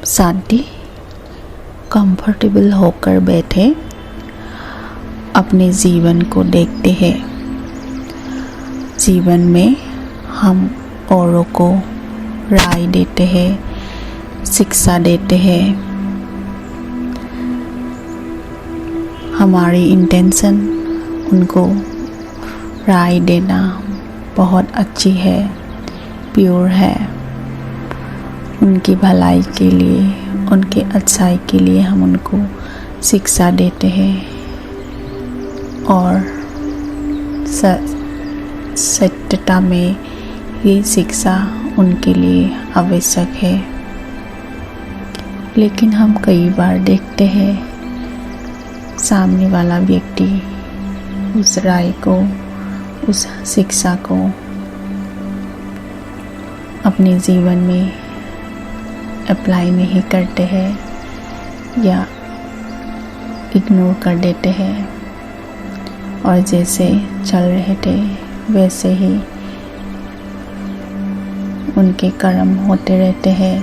आप शांति कंफर्टेबल होकर बैठे अपने जीवन को देखते हैं। जीवन में हम औरों को राय देते हैं, शिक्षा देते हैं। हमारी इंटेंशन उनको राय देना बहुत अच्छी है, प्योर है। उनकी भलाई के लिए, उनके अच्छाई के लिए हम उनको शिक्षा देते हैं और सत्यता में ये शिक्षा उनके लिए आवश्यक है। लेकिन हम कई बार देखते हैं सामने वाला व्यक्ति उस राय को, उस शिक्षा को अपने जीवन में अप्लाई नहीं करते हैं या इग्नोर कर देते हैं और जैसे चल रहे थे वैसे ही उनके कर्म होते रहते हैं।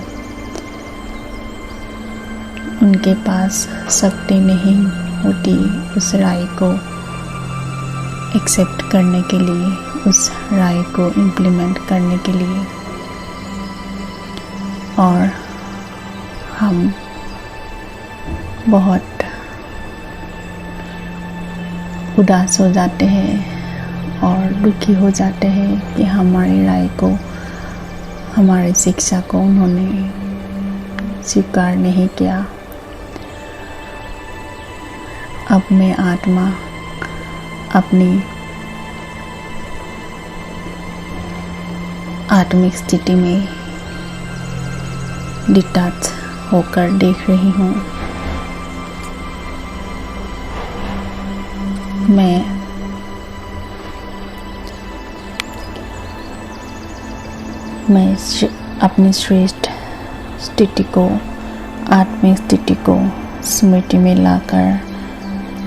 उनके पास शक्ति नहीं होती उस राय को एक्सेप्ट करने के लिए, उस राय को इम्प्लीमेंट करने के लिए। और हम बहुत उदास हो जाते हैं और दुखी हो जाते हैं कि हमारी राय को, हमारी शिक्षा को उन्होंने स्वीकार नहीं किया। अब मैं आत्मा अपनी आत्मिक स्थिति में डिटैच होकर देख रही हूँ। मैं अपनी श्रेष्ठ स्थिति को, आत्मिक स्थिति को स्मृति में लाकर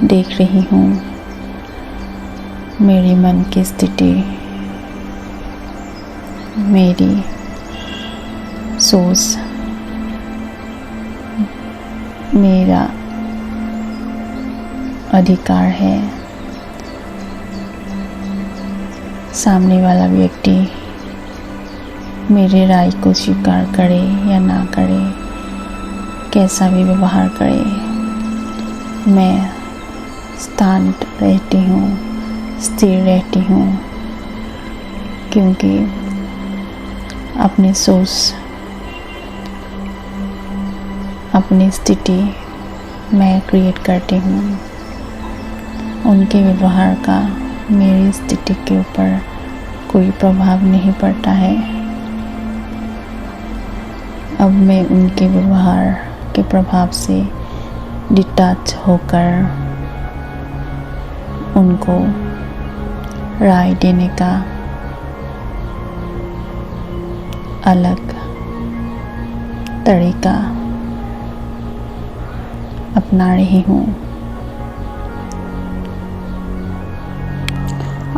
देख रही हूँ। मेरे मन की स्थिति, मेरी सोच, मेरा अधिकार है। सामने वाला व्यक्ति मेरे राय को स्वीकार करे या ना करे, कैसा भी व्यवहार करे, मैं शांत रहती हूँ, स्थिर रहती हूँ, क्योंकि अपनी सोच, अपनी स्थिति मैं क्रिएट करती हूँ। उनके व्यवहार का मेरी स्थिति के ऊपर कोई प्रभाव नहीं पड़ता है। अब मैं उनके व्यवहार के प्रभाव से डिटैच होकर उनको राय देने का अलग तरीका अपना रही हूँ।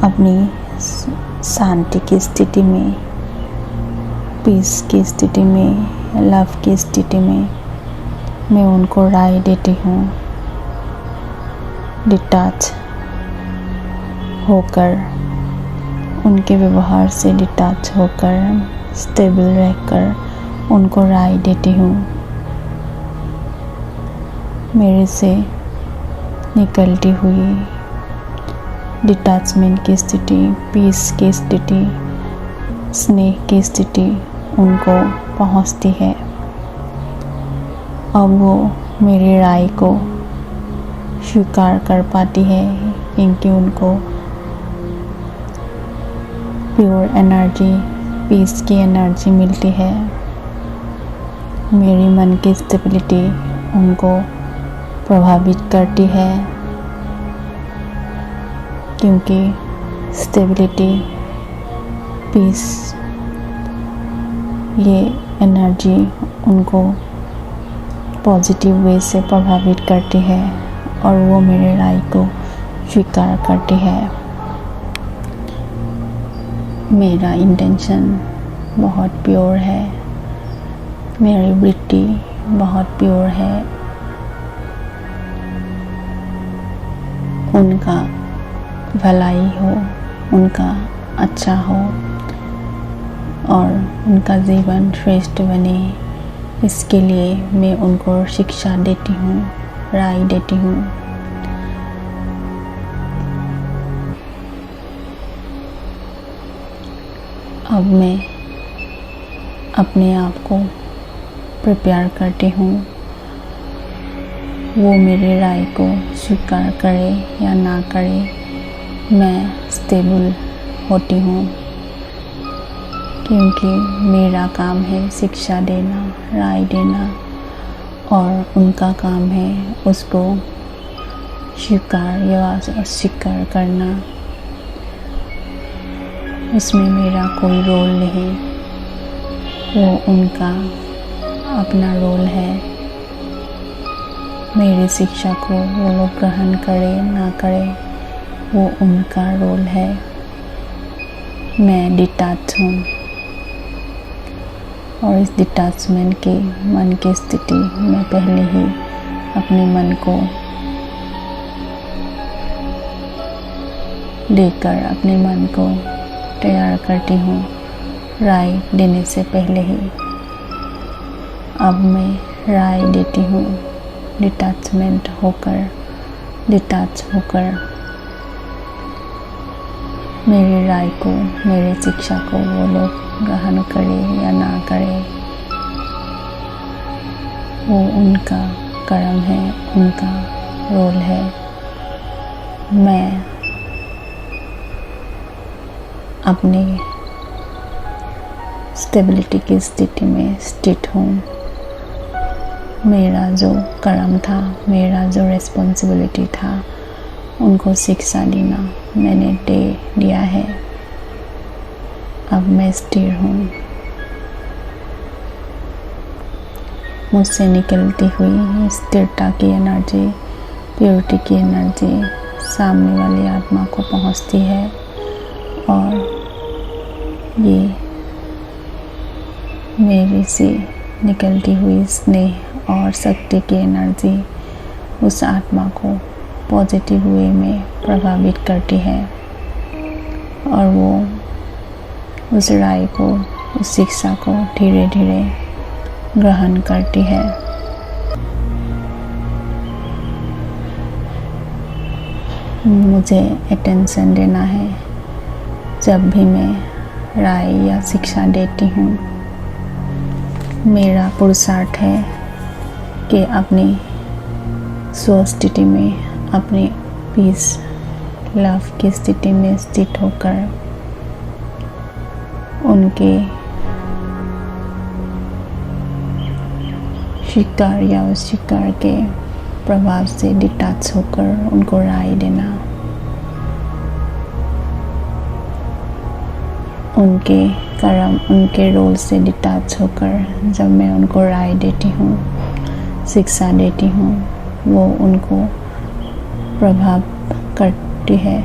अपनी शांति की स्थिति में, पीस की स्थिति में, लव की स्थिति में मैं उनको राय देती हूँ। डिटैच होकर, उनके व्यवहार से डिटैच होकर, स्टेबल रहकर उनको राय देती हूँ। मेरे से निकलती हुई डिटैचमेंट की स्थिति, पीस की स्थिति, स्नेह की स्थिति उनको पहुंचती है। अब वो मेरी राय को स्वीकार कर पाती है क्योंकि उनको प्योर एनर्जी, पीस की एनर्जी मिलती है। मेरी मन की स्टेबिलिटी उनको प्रभावित करती है, क्योंकि स्टेबिलिटी, पीस, ये एनर्जी उनको पॉजिटिव वे से प्रभावित करती है और वो मेरे राय को स्वीकार करती है। मेरा इंटेंशन बहुत प्योर है। मेरी वृत्ति बहुत प्योर है, उनका भलाई हो, उनका अच्छा हो और उनका जीवन श्रेष्ठ बने, इसके लिए मैं उनको शिक्षा देती हूँ, राय देती हूँ। अब मैं अपने आप को प्रिपेयर करती हूँ, वो मेरी राय को स्वीकार करे या ना करे, मैं स्टेबल होती हूँ, क्योंकि मेरा काम है शिक्षा देना, राय देना और उनका काम है उसको स्वीकार या अस्वीकार करना। उसमें मेरा कोई रोल नहीं, वो उनका अपना रोल है। मेरी शिक्षा को वो लोग ग्रहण करे ना करे, वो उनका रोल है। मैं डिटैच हूँ और इस डिटैचमेंट के मन की स्थिति मैं पहले ही अपने मन को देकर अपने मन को तैयार करती हूँ राय देने से पहले ही। अब मैं राय देती हूँ डिटैच होकर मेरी राय को, मेरी शिक्षा को वो लोग ग्रहण करे या ना करे, वो उनका कर्म है, उनका रोल है। मैं अपनी स्टेबिलिटी की स्थिति में स्थित हूँ। मेरा जो कर्म था, मेरा जो रिस्पॉन्सिबिलिटी था, उनको शिक्षा देना मैंने दे दिया है। अब मैं स्थिर हूँ। मुझसे निकलती हुई स्थिरता की एनर्जी, प्योरिटी की एनर्जी सामने वाली आत्मा को पहुँचती है और ये मेरे से निकलती हुई स्नेह और शक्ति की एनर्जी उस आत्मा को पॉजिटिव वे में प्रभावित करती है और वो उस राय को, उस शिक्षा को धीरे धीरे ग्रहण करती है। मुझे अटेंशन देना है जब भी मैं राय या शिक्षा देती हूँ। मेरा पुरुषार्थ है कि अपनी स्वस्थिति में, अपनी पीस लव की स्थिति में स्थित होकर उनके स्वीकार या अस्वीकार के प्रभाव से डिटैच होकर उनको राय देना, उनके कर्म, उनके रोल से डिटैच होकर जब मैं उनको राय देती हूँ, शिक्षा देती हूँ, वो उनको प्रभाव करती है,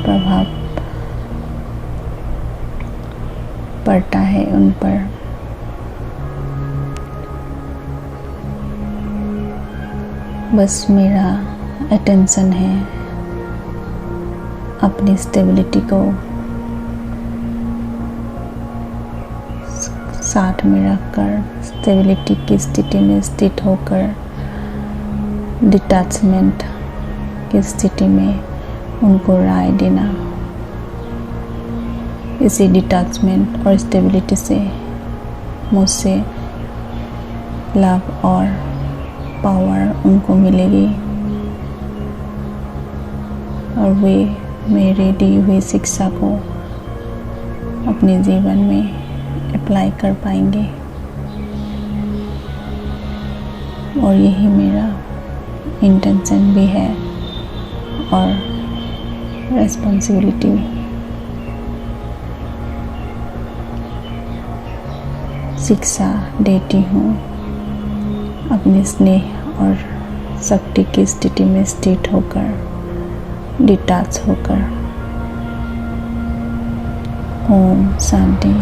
प्रभाव पड़ता है उन पर। बस मेरा अटेंशन है अपनी स्टेबिलिटी को साथ में रखकर, स्टेबिलिटी की स्थिति में स्थित होकर डिटैचमेंट की स्थिति में उनको राय देना। इसी डिटैचमेंट और स्टेबिलिटी से मुझसे लव और पावर उनको मिलेगी और वे मेरे दी हुई शिक्षा को अपने जीवन में अप्लाई कर पाएंगे। और यही मेरा इंटेंशन भी है और रिस्पॉन्सिबिलिटी भी। शिक्षा देती हूँ अपने स्नेह और शक्ति की स्थिति में स्थित होकर, डिटैच होकर। ओम शांति।